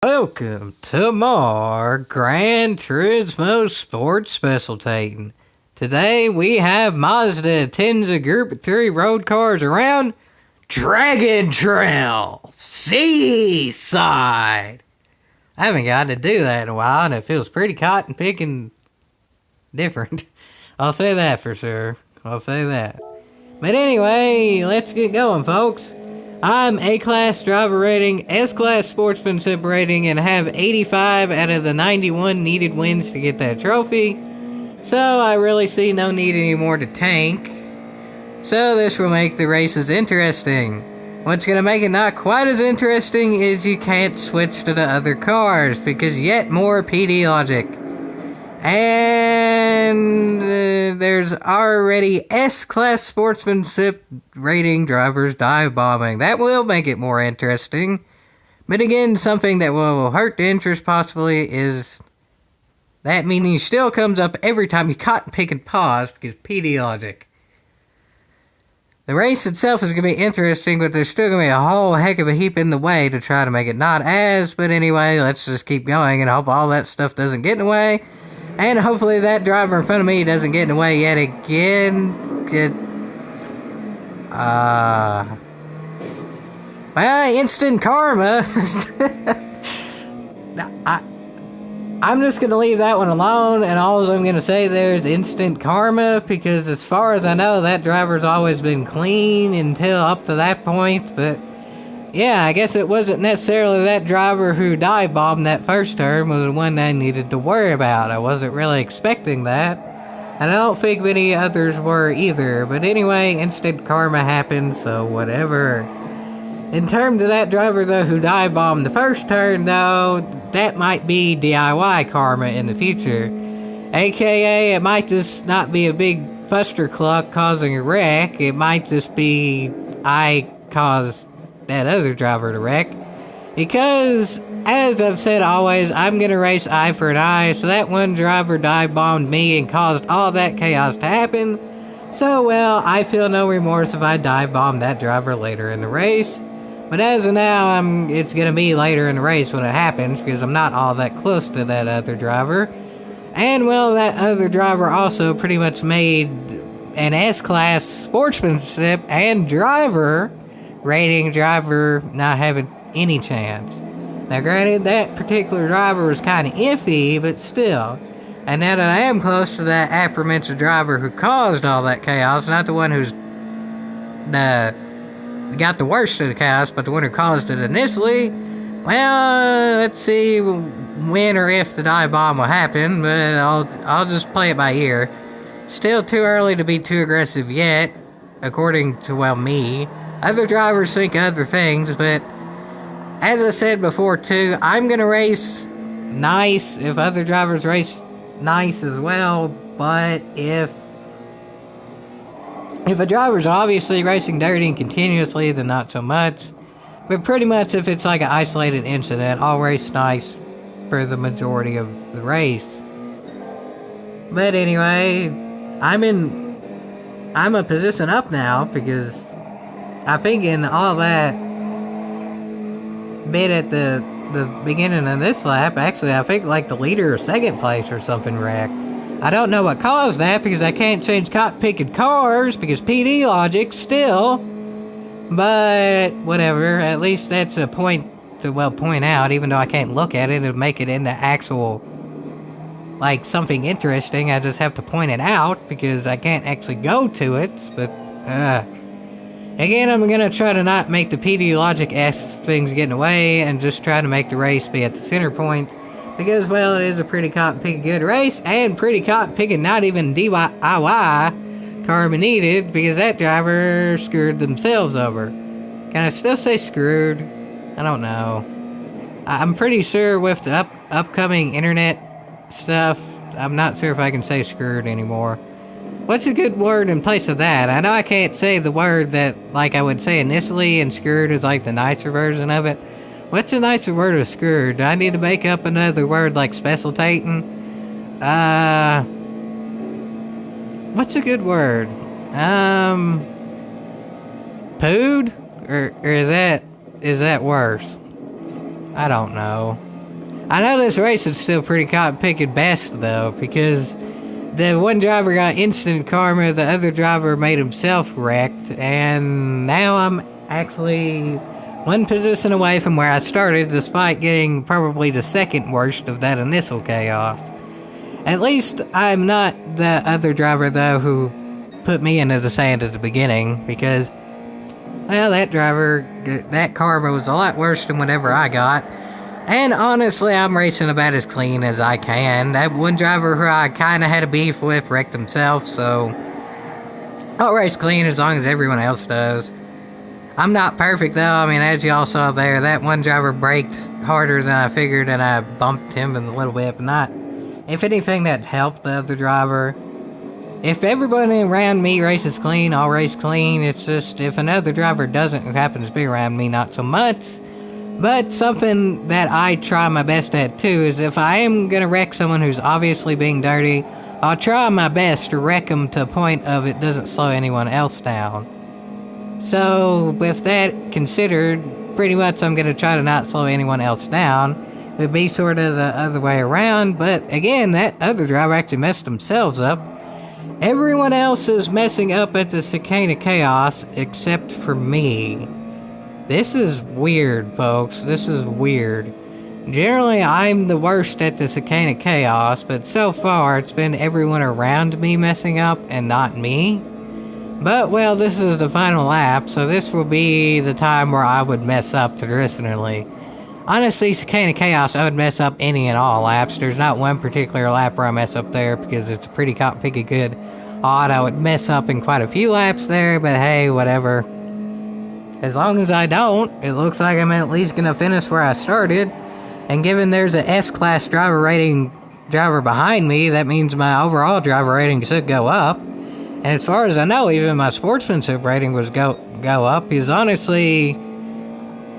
Welcome to more Gran Turismo Sports Specialtatin. Today we have Mazda tens of Group 3 road cars around Dragon Trail Seaside. I haven't gotten to do that in a while, and it feels pretty cotton picking different. I'll say that for sure. I'll say that. But anyway, let's get going, folks. I'm A-Class driver rating, S-Class sportsmanship rating, and have 85 out of the 91 needed wins to get that trophy. So I really see no need anymore to tank. So this will make the races interesting. What's going to make it not quite as interesting is you can't switch to the other cars, because yet more PD logic. And there's already S-Class sportsmanship rating drivers dive bombing. That will make it more interesting. But again, something that will hurt the interest possibly is that meaning still comes up every time you cotton pick and pause because PD logic. The race itself is going to be interesting, but there's still going to be a whole heck of a heap in the way to try to make it not as. But anyway, let's just keep going and hope all that stuff doesn't get in the way. And hopefully that driver in front of me doesn't get in the way yet again. Well, instant karma. I'm just going to leave that one alone, and all I'm going to say there is instant karma, because as far as I know, that driver's always been clean until up to that point, but yeah, I guess it wasn't necessarily that driver who dive bombed that first turn was the one that I needed to worry about. I wasn't really expecting that, and I don't think many others were either. But anyway, instant karma happens, so whatever. In terms of that driver, though, who dive bombed the first turn, though, that might be DIY karma in the future. AKA, it might just not be a big fustercluck causing a wreck. It might just be I caused that other driver to wreck, because as I've said always, I'm gonna race eye for an eye. So that one driver dive bombed me and caused all that chaos to happen, so well, I feel no remorse if I dive bomb that driver later in the race. But as of now, it's gonna be later in the race when it happens, because I'm not all that close to that other driver. And well, that other driver also pretty much made an S-Class sportsmanship and driver rating driver not having any chance. Now granted, that particular driver was kind of iffy, but still. And now that I am close to that aforementioned driver who caused all that chaos, not the one who's got the worst of the chaos, but the one who caused it initially, well, let's see when or if the dive bomb will happen, but I'll just play it by ear. Still too early to be too aggressive yet, according to, well, me. Other drivers think other things, but as I said before too, I'm gonna race nice if other drivers race nice as well. But if a driver's obviously racing dirty and continuously, then not so much. But pretty much if it's like an isolated incident, I'll race nice for the majority of the race. But anyway, I'm a position up now, because I think in all that bit at the beginning of this lap, actually, I think like the leader or second place or something wrecked. I don't know what caused that, because I can't change cotton picking cars, because PD logic still. But whatever, at least that's a point to point out, even though I can't look at it and make it into actual, like, something interesting. I just have to point it out, because I can't actually go to it, but, again, I'm gonna try to not make the PD logic-esque things get in the way, and just try to make the race be at the center point, because, well, it is a pretty cotton-picking good race, and pretty cotton-picking not even DIY karma needed, because that driver screwed themselves over. Can I still say screwed? I don't know. I'm pretty sure with the upcoming internet stuff, I'm not sure if I can say screwed anymore. What's a good word in place of that? I know I can't say the word that, like, I would say initially, and screwed is like the nicer version of it. What's a nicer word of screwed? Do I need to make up another word like specialtatin? What's a good word? Pooed? Or is that worse? I don't know. I know this race is still pretty caught picking best, though, because the one driver got instant karma, the other driver made himself wrecked, and now I'm actually one position away from where I started, despite getting probably the second worst of that initial chaos. At least I'm not the other driver, though, who put me into the sand at the beginning, because, well, that driver, that karma was a lot worse than whatever I got. And honestly, I'm racing about as clean as I can. That one driver who I kind of had a beef with wrecked himself, so I'll race clean as long as everyone else does. I'm not perfect, though. I mean, as y'all saw there, that one driver braked harder than I figured, and I bumped him a little bit, but not... If anything, that helped the other driver. If everybody around me races clean, I'll race clean. It's just, if another driver doesn't, who happens to be around me, not so much. But something that I try my best at, too, is if I am going to wreck someone who's obviously being dirty, I'll try my best to wreck them to a point of it doesn't slow anyone else down. So, with that considered, pretty much I'm going to try to not slow anyone else down. It would be sort of the other way around, but again, that other driver actually messed themselves up. Everyone else is messing up at the Cicada Chaos, except for me. This is weird, folks. This is weird. Generally, I'm the worst at the Cicada Chaos, but so far, it's been everyone around me messing up and not me. But, well, this is the final lap, so this will be the time where I would mess up traditionally. Honestly, Cicada Chaos, I would mess up any and all laps. There's not one particular lap where I mess up there, because it's a pretty picky good odd. I would mess up in quite a few laps there, but hey, whatever. As long as I don't, it looks like I'm at least going to finish where I started. And given there's a S-Class driver rating driver behind me, that means my overall driver rating should go up. And as far as I know, even my sportsmanship rating would go up. Because honestly,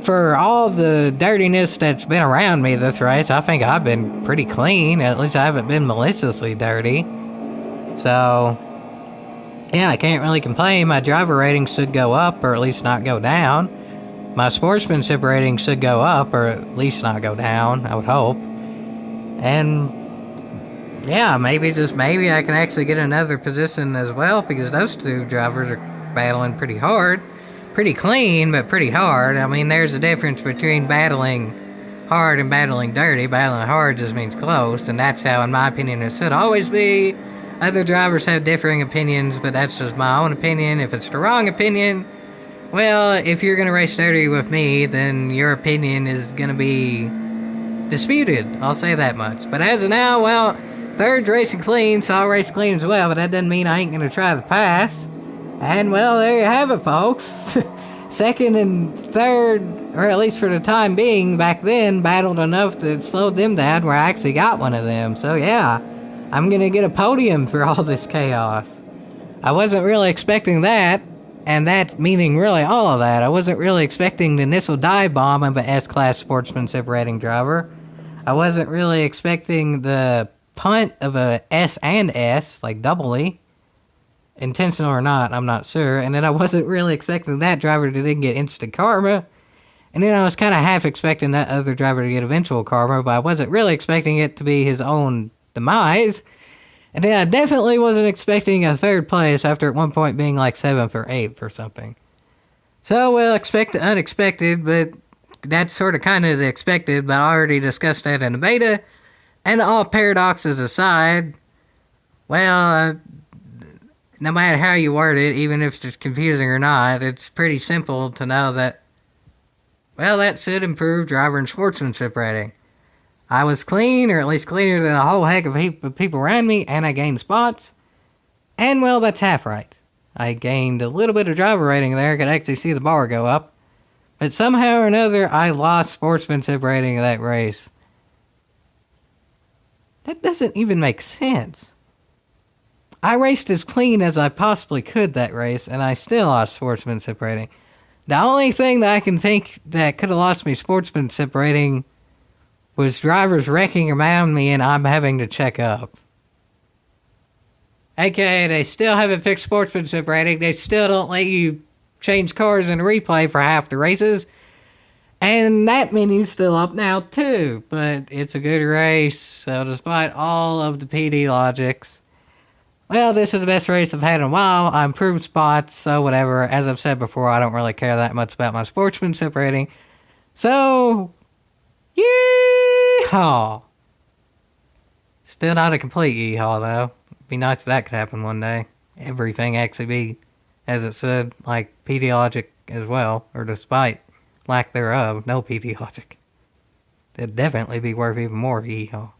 for all the dirtiness that's been around me this race, I think I've been pretty clean. At least I haven't been maliciously dirty. So... yeah, I can't really complain. My driver rating should go up, or at least not go down. My sportsmanship rating should go up, or at least not go down, I would hope. And, yeah, maybe, just maybe, I can actually get another position as well, because those two drivers are battling pretty hard. Pretty clean, but pretty hard. I mean, there's a difference between battling hard and battling dirty. Battling hard just means close, and that's how, in my opinion, it should always be. Other drivers have differing opinions, but that's just my own opinion. If it's the wrong opinion, well, if you're going to race dirty with me, then your opinion is going to be disputed. I'll say that much. But as of now, well, third's racing clean, so I'll race clean as well, but that doesn't mean I ain't going to try to pass. And, well, there you have it, folks. Second and third, or at least for the time being, back then, battled enough that it slowed them down where I actually got one of them. So, yeah. I'm gonna get a podium for all this chaos. I wasn't really expecting that, and that meaning really all of that. I wasn't really expecting the initial dive bomb of an S-Class sportsmanship rating driver. I wasn't really expecting the punt of a S and S, like doubly. Intentional or not, I'm not sure. And then I wasn't really expecting that driver to then get instant karma. And then I was kind of half expecting that other driver to get eventual karma, but I wasn't really expecting it to be his own demise. And then I definitely wasn't expecting a third place after at one point being like 7th or 8th or something. So, well, expect the unexpected, but that's sort of kind of the expected, but I already discussed that in the beta. And all paradoxes aside, well, no matter how you word it, even if it's confusing or not, it's pretty simple to know that, well, that should improve driver and sportsmanship rating. I was clean, or at least cleaner than a whole heck of a heap of people around me, and I gained spots. And, well, that's half right. I gained a little bit of driver rating there, I could actually see the bar go up. But somehow or another, I lost sportsmanship rating of that race. That doesn't even make sense. I raced as clean as I possibly could that race, and I still lost sportsmanship rating. The only thing that I can think that could have lost me sportsmanship rating was drivers wrecking around me and I'm having to check up. Okay, they still haven't fixed sportsmanship rating. They still don't let you change cars in a replay for half the races. And that menu's still up now too, but it's a good race, so despite all of the PD logics, well, this is the best race I've had in a while. I improved spots, so whatever. As I've said before, I don't really care that much about my sportsmanship rating. So, yeehaw! Still not a complete yeehaw, though. Be nice if that could happen one day. Everything actually be as it should, like PD logic as well, or despite lack thereof, no PD logic. It'd definitely be worth even more yeehaw.